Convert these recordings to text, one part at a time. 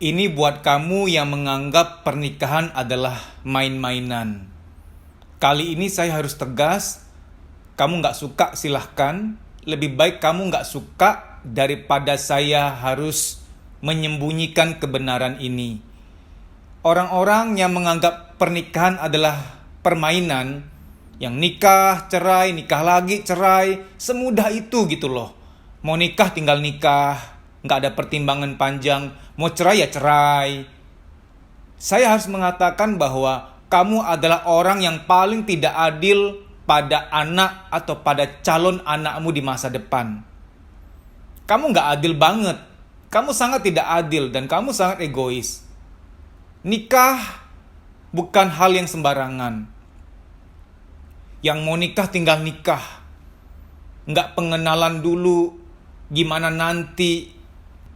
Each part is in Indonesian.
Ini buat kamu yang menganggap pernikahan adalah main-mainan. Kali ini saya harus tegas, kamu nggak suka silahkan. Lebih baik kamu nggak suka daripada saya harus menyembunyikan kebenaran ini. Orang-orang yang menganggap pernikahan adalah permainan, yang nikah, cerai, nikah lagi, cerai, semudah itu gitu loh. Mau nikah tinggal nikah, nggak ada pertimbangan panjang, mau cerai ya cerai. Saya harus mengatakan bahwa kamu adalah orang yang paling tidak adil pada anak atau pada calon anakmu di masa depan. Kamu nggak adil banget, kamu sangat tidak adil dan kamu sangat egois. Nikah bukan hal yang sembarangan. Yang mau nikah tinggal nikah. Nggak pengenalan dulu, gimana nanti.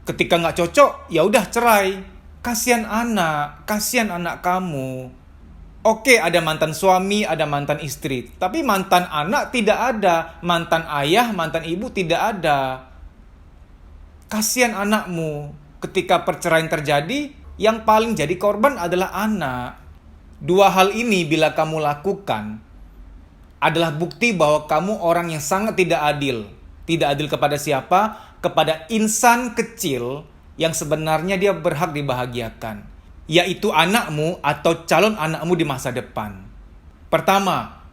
Ketika nggak cocok, ya udah cerai. Kasihan anak kamu. Oke, ada mantan suami, ada mantan istri. Tapi mantan anak tidak ada. Mantan ayah, mantan ibu tidak ada. Kasihan anakmu. Ketika perceraian terjadi, yang paling jadi korban adalah anak. Dua hal ini bila kamu lakukan, adalah bukti bahwa kamu orang yang sangat tidak adil. Tidak adil kepada siapa? Kepada insan kecil yang sebenarnya dia berhak dibahagiakan, yaitu anakmu atau calon anakmu di masa depan. Pertama,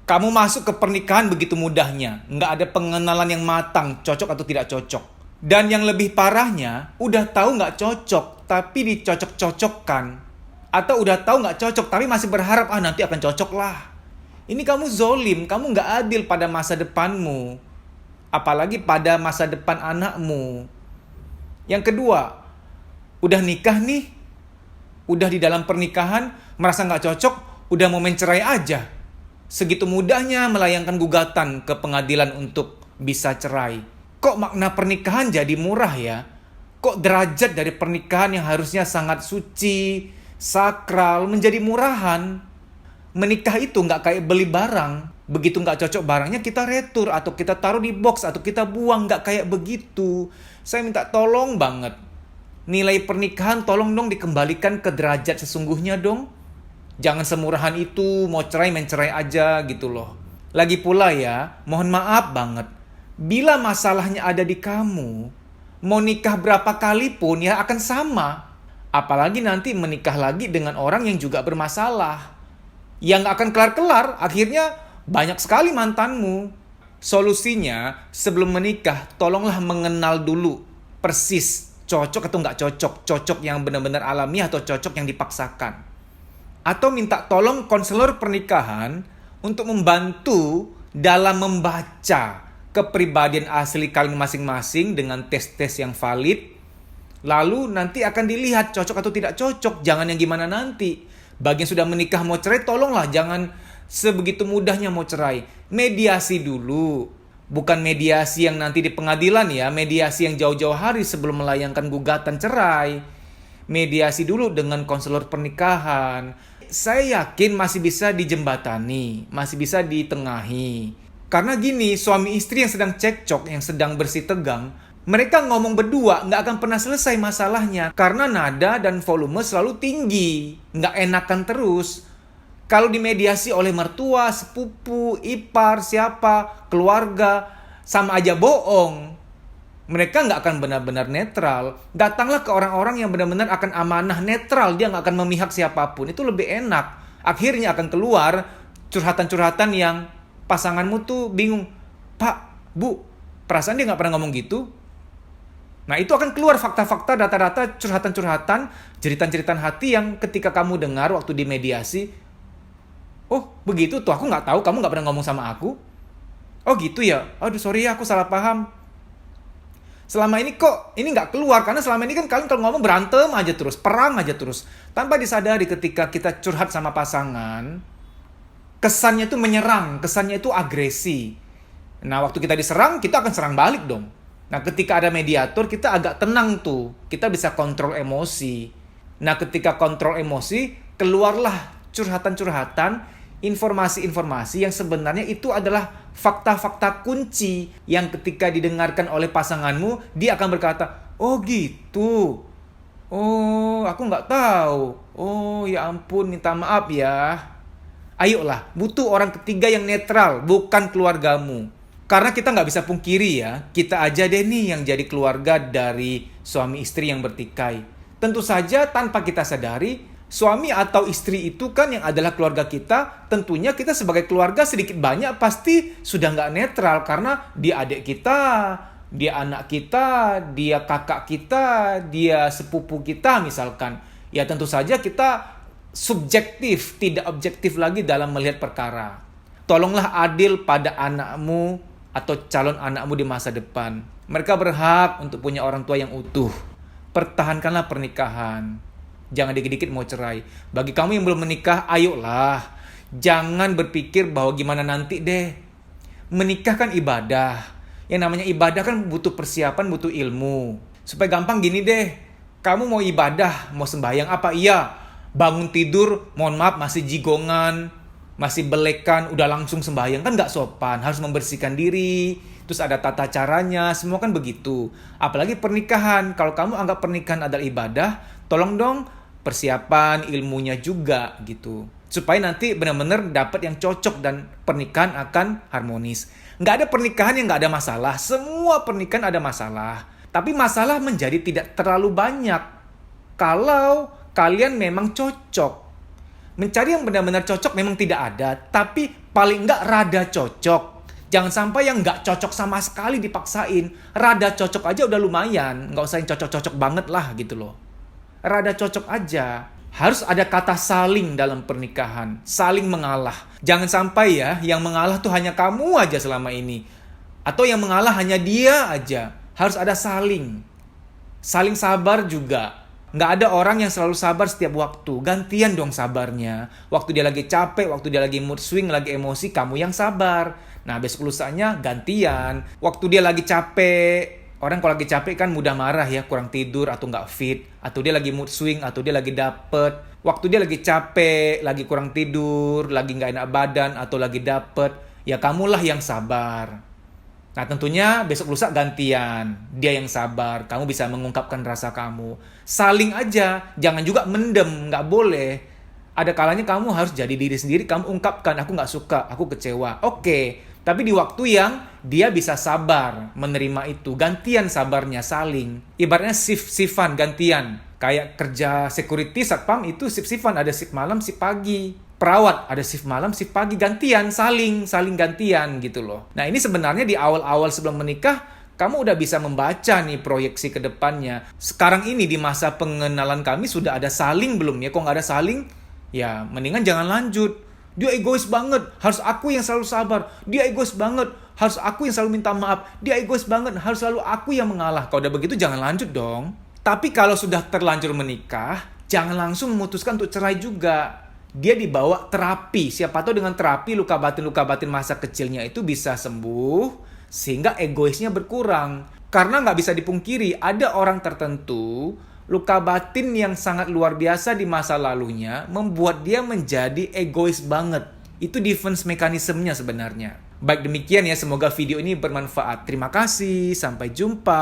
kamu masuk ke pernikahan begitu mudahnya. Nggak ada pengenalan yang matang, cocok atau tidak cocok. Dan yang lebih parahnya, udah tahu nggak cocok, tapi dicocok-cocokkan. Atau udah tahu nggak cocok, tapi masih berharap, nanti akan cocok lah. Ini kamu zolim, kamu nggak adil pada masa depanmu. Apalagi pada masa depan anakmu. Yang kedua, udah nikah nih, udah di dalam pernikahan, merasa nggak cocok, udah mau mencerai aja. Segitu mudahnya melayangkan gugatan ke pengadilan untuk bisa cerai. Kok makna pernikahan jadi murah ya? Kok derajat dari pernikahan yang harusnya sangat suci, sakral, menjadi murahan? Menikah itu nggak kayak beli barang. Begitu nggak cocok barangnya kita retur atau kita taruh di box atau kita buang. Nggak kayak begitu. Saya minta tolong banget. Nilai pernikahan tolong dong dikembalikan ke derajat sesungguhnya dong. Jangan semurahan itu, mau cerai mencerai aja gitu loh. Lagi pula ya, mohon maaf banget. Bila masalahnya ada di kamu, mau nikah berapa kali pun ya akan sama. Apalagi nanti menikah lagi dengan orang yang juga bermasalah. Yang gak akan kelar-kelar, akhirnya banyak sekali mantanmu. Solusinya, sebelum menikah, tolonglah mengenal dulu persis cocok atau nggak cocok. Cocok yang benar-benar alami atau cocok yang dipaksakan. Atau minta tolong konselor pernikahan untuk membantu dalam membaca kepribadian asli kalian masing-masing dengan tes-tes yang valid. Lalu nanti akan dilihat cocok atau tidak cocok. Jangan yang gimana nanti. Bagi yang sudah menikah mau cerai, tolonglah jangan sebegitu mudahnya mau cerai. Mediasi dulu. Bukan mediasi yang nanti di pengadilan ya. Mediasi yang jauh-jauh hari sebelum melayangkan gugatan cerai. Mediasi dulu dengan konselor pernikahan. Saya yakin masih bisa dijembatani. Masih bisa ditengahi. Karena gini, suami istri yang sedang cekcok, yang sedang bersih tegang, mereka ngomong berdua nggak akan pernah selesai masalahnya. Karena nada dan volume selalu tinggi. Nggak enakan terus. Kalau dimediasi oleh mertua, sepupu, ipar, siapa, keluarga, sama aja bohong. Mereka nggak akan benar-benar netral. Datanglah ke orang-orang yang benar-benar akan amanah netral. Dia nggak akan memihak siapapun. Itu lebih enak. Akhirnya akan keluar curhatan-curhatan yang pasanganmu tuh bingung. Pak, Bu, perasaan dia nggak pernah ngomong gitu. Nah itu akan keluar fakta-fakta, data-data, curhatan-curhatan, jeritan-jeritan hati yang ketika kamu dengar waktu di mediasi, oh begitu tuh, aku nggak tahu, kamu nggak pernah ngomong sama aku. Oh gitu ya, aduh sorry ya aku salah paham. Selama ini kok ini nggak keluar, karena selama ini kan kalian kalau ngomong berantem aja terus, perang aja terus. Tanpa disadari ketika kita curhat sama pasangan, kesannya itu menyerang, kesannya itu agresi. Nah, waktu kita diserang, kita akan serang balik dong. Nah, ketika ada mediator, kita agak tenang tuh. Kita bisa kontrol emosi. Nah, ketika kontrol emosi, keluarlah curhatan-curhatan, informasi-informasi yang sebenarnya itu adalah fakta-fakta kunci yang ketika didengarkan oleh pasanganmu, dia akan berkata, oh gitu. Oh, aku nggak tahu. Oh, ya ampun, minta maaf ya. Ayolah, butuh orang ketiga yang netral, bukan keluargamu. Karena kita nggak bisa pungkiri ya, kita aja deh nih yang jadi keluarga dari suami istri yang bertikai. Tentu saja tanpa kita sadari, suami atau istri itu kan yang adalah keluarga kita, tentunya kita sebagai keluarga sedikit banyak pasti sudah nggak netral karena dia adik kita, dia anak kita, dia kakak kita, dia sepupu kita misalkan. Ya tentu saja kita subjektif, tidak objektif lagi dalam melihat perkara. Tolonglah adil pada anakmu atau calon anakmu di masa depan. Mereka berhak untuk punya orang tua yang utuh. Pertahankanlah pernikahan. Jangan dikit-dikit mau cerai. Bagi kamu yang belum menikah, ayolah. Jangan berpikir bahwa gimana nanti deh. Menikah kan ibadah. Yang namanya ibadah kan butuh persiapan, butuh ilmu. Supaya gampang gini deh. Kamu mau ibadah, mau sembahyang apa? Iya. Bangun tidur, mohon maaf masih jigongan, masih belekan, udah langsung sembahyang. Kan nggak sopan, harus membersihkan diri. Terus ada tata caranya, semua kan begitu. Apalagi pernikahan, kalau kamu anggap pernikahan adalah ibadah, tolong dong persiapan ilmunya juga gitu. Supaya nanti benar-benar dapat yang cocok dan pernikahan akan harmonis. Nggak ada pernikahan yang nggak ada masalah, semua pernikahan ada masalah. Tapi masalah menjadi tidak terlalu banyak. Kalau kalian memang cocok. Mencari yang benar-benar cocok memang tidak ada, tapi paling enggak rada cocok. Jangan sampai yang enggak cocok sama sekali dipaksain. Rada cocok aja udah lumayan, enggak usah yang cocok-cocok banget lah gitu loh. Rada cocok aja. Harus ada kata saling dalam pernikahan, saling mengalah. Jangan sampai ya, yang mengalah tuh hanya kamu aja selama ini. Atau yang mengalah hanya dia aja. Harus ada saling. Saling sabar juga. Nggak ada orang yang selalu sabar setiap waktu. Gantian dong sabarnya. Waktu dia lagi capek, waktu dia lagi mood swing, lagi emosi, kamu yang sabar. Nah, besok lusanya gantian. Waktu dia lagi capek, orang kalau lagi capek kan mudah marah ya, kurang tidur atau nggak fit. Atau dia lagi mood swing, atau dia lagi dapet. Waktu dia lagi capek, lagi kurang tidur, lagi nggak enak badan, atau lagi dapet, ya kamulah yang sabar. Nah tentunya besok lusa gantian. Dia yang sabar, kamu bisa mengungkapkan rasa kamu. Saling aja, jangan juga mendem, nggak boleh. Ada kalanya kamu harus jadi diri sendiri, kamu ungkapkan, aku nggak suka, aku kecewa. Oke, tapi di waktu yang dia bisa sabar menerima itu. Gantian sabarnya, saling. Ibaratnya shift-shiftan, gantian. Kayak kerja security, satpam itu shift-shiftan, ada shift malam, shift pagi. Perawat ada shift malam, shift pagi, gantian, saling gantian gitu loh. Nah ini sebenarnya di awal-awal sebelum menikah, kamu udah bisa membaca nih proyeksi ke depannya. Sekarang ini di masa pengenalan kami sudah ada saling belum ya? Kok nggak ada saling, ya mendingan jangan lanjut. Dia egois banget, harus aku yang selalu sabar. Dia egois banget, harus aku yang selalu minta maaf. Dia egois banget, harus selalu aku yang mengalah. Kalau udah begitu jangan lanjut dong. Tapi kalau sudah terlanjur menikah, jangan langsung memutuskan untuk cerai juga. Dia dibawa terapi. Siapa tahu dengan terapi luka batin masa kecilnya itu bisa sembuh sehingga egoisnya berkurang. Karena nggak bisa dipungkiri, ada orang tertentu luka batin yang sangat luar biasa di masa lalunya membuat dia menjadi egois banget. Itu defense mekanismenya sebenarnya. Baik demikian ya, semoga video ini bermanfaat. Terima kasih, sampai jumpa.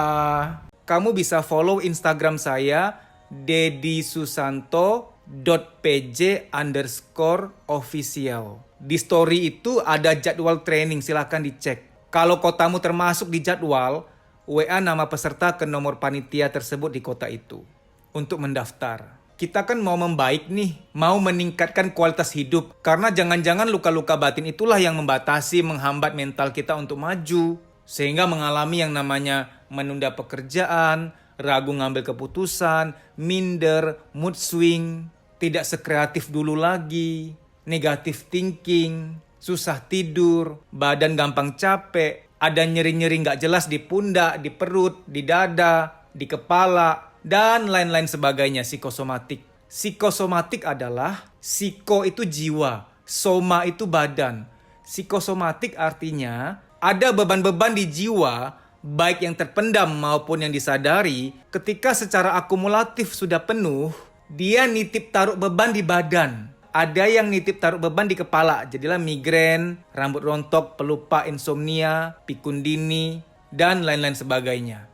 Kamu bisa follow Instagram saya @dedisusanto.pj_official. Di story itu ada jadwal training, silahkan dicek. Kalau kotamu termasuk di jadwal, WA nama peserta ke nomor panitia tersebut di kota itu untuk mendaftar. Kita kan mau membaik nih, mau meningkatkan kualitas hidup. Karena jangan-jangan luka-luka batin itulah yang membatasi, menghambat mental kita untuk maju. Sehingga mengalami yang namanya menunda pekerjaan, ragu ngambil keputusan, minder, mood swing, tidak sekreatif dulu lagi, negative thinking, susah tidur, badan gampang capek, ada nyeri-nyeri nggak jelas di pundak, di perut, di dada, di kepala, dan lain-lain sebagainya, psikosomatik. Psikosomatik adalah, psiko itu jiwa, soma itu badan. Psikosomatik artinya ada beban-beban di jiwa, baik yang terpendam maupun yang disadari, ketika secara akumulatif sudah penuh, dia nitip taruh beban di badan. Ada yang nitip taruh beban di kepala, jadilah migrain, rambut rontok, pelupa, insomnia, pikun dini, dan lain-lain sebagainya.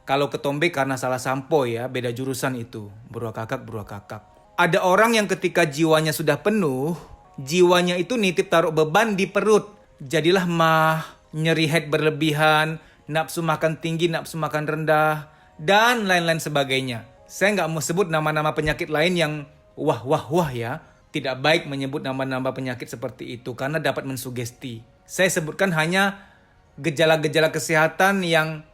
Kalau ketombe karena salah sampo ya, beda jurusan itu. Bro kakak. Ada orang yang ketika jiwanya sudah penuh, jiwanya itu nitip taruh beban di perut. Jadilah nyeri head berlebihan, nafsu makan tinggi, nafsu makan rendah, dan lain-lain sebagainya. Saya nggak mau sebut nama-nama penyakit lain yang wah ya. Tidak baik menyebut nama-nama penyakit seperti itu karena dapat mensugesti. Saya sebutkan hanya gejala-gejala kesehatan yang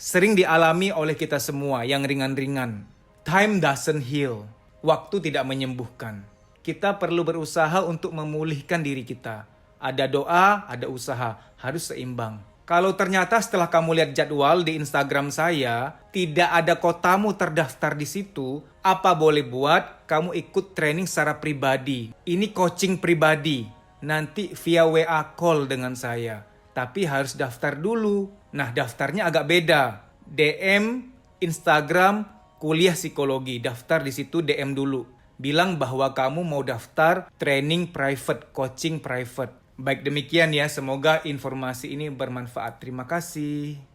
sering dialami oleh kita semua, yang ringan-ringan. Time doesn't heal. Waktu tidak menyembuhkan. Kita perlu berusaha untuk memulihkan diri kita. Ada doa, ada usaha. Harus seimbang. Kalau ternyata setelah kamu lihat jadwal di Instagram saya, tidak ada kotamu terdaftar di situ, apa boleh buat kamu ikut training secara pribadi. Ini coaching pribadi. Nanti via WA call dengan saya. Tapi harus daftar dulu. Nah, daftarnya agak beda. DM, Instagram, kuliah psikologi. Daftar di situ, DM dulu. Bilang bahwa kamu mau daftar training private, coaching private. Baik demikian ya, semoga informasi ini bermanfaat. Terima kasih.